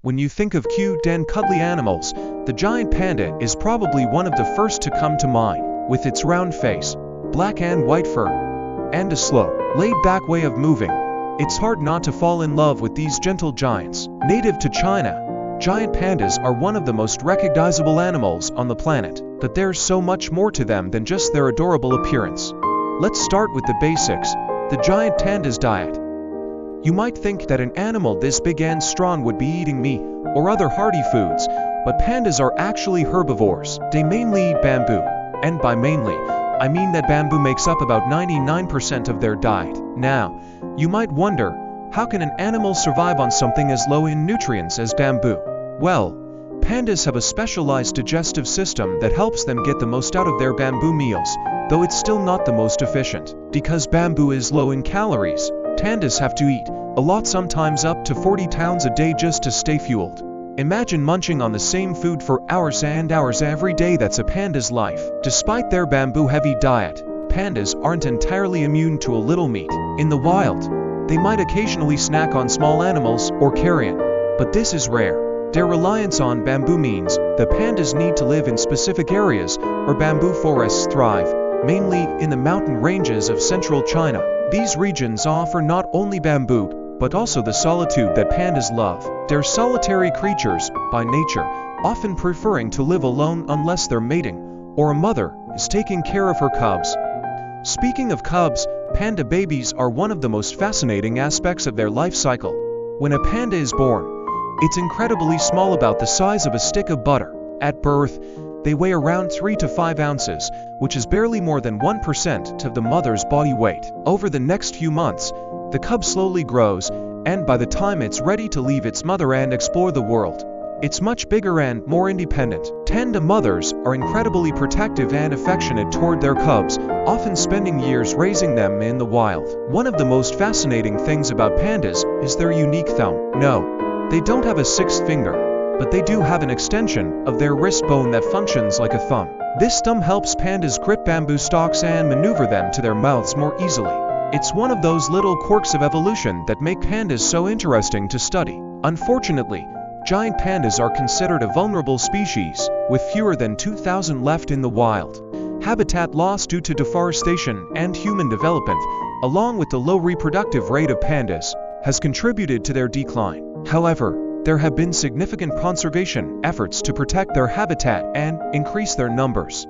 When you think of cute and cuddly animals, the giant panda is probably one of the first to come to mind. With its round face, black and white fur, and a slow, laid-back way of moving, it's hard not to fall in love with these gentle giants. Native to China, giant pandas are one of the most recognizable animals on the planet, but there's so much more to them than just their adorable appearance. Let's start with the basics, the giant panda's diet. You might think that an animal this big and strong would be eating meat or other hearty foods, but pandas are actually herbivores. They mainly eat bamboo, and by mainly, I mean that bamboo makes up about 99% of their diet. Now, you might wonder, how can an animal survive on something as low in nutrients as bamboo? Well, pandas have a specialized digestive system that helps them get the most out of their bamboo meals, though it's still not the most efficient. Because bamboo is low in calories, pandas have to eat a lot, sometimes up to 40 pounds a day just to stay fueled. Imagine munching on the same food for hours and hours every day. That's a panda's life. Despite their bamboo-heavy diet, pandas aren't entirely immune to a little meat. In the wild, they might occasionally snack on small animals or carrion, but this is rare. Their reliance on bamboo means the pandas need to live in specific areas where bamboo forests thrive, mainly in the mountain ranges of central China. These regions offer not only bamboo, but also the solitude that pandas love. They're solitary creatures by nature, often preferring to live alone unless they're mating or a mother is taking care of her cubs. Speaking of cubs, panda babies are one of the most fascinating aspects of their life cycle. When a panda is born, it's incredibly small, about the size of a stick of butter. At birth, they weigh around 3 to 5 ounces, which is barely more than 1% of the mother's body weight. Over the next few months, the cub slowly grows, and by the time it's ready to leave its mother and explore the world, it's much bigger and more independent. Panda mothers are incredibly protective and affectionate toward their cubs, often spending years raising them in the wild. One of the most fascinating things about pandas is their unique thumb. No, they don't have a sixth finger, but they do have an extension of their wrist bone that functions like a thumb. This thumb helps pandas grip bamboo stalks and maneuver them to their mouths more easily. It's one of those little quirks of evolution that make pandas so interesting to study. Unfortunately, giant pandas are considered a vulnerable species, with fewer than 2,000 left in the wild. Habitat loss due to deforestation and human development, along with the low reproductive rate of pandas, has contributed to their decline. However, there have been significant conservation efforts to protect their habitat and increase their numbers.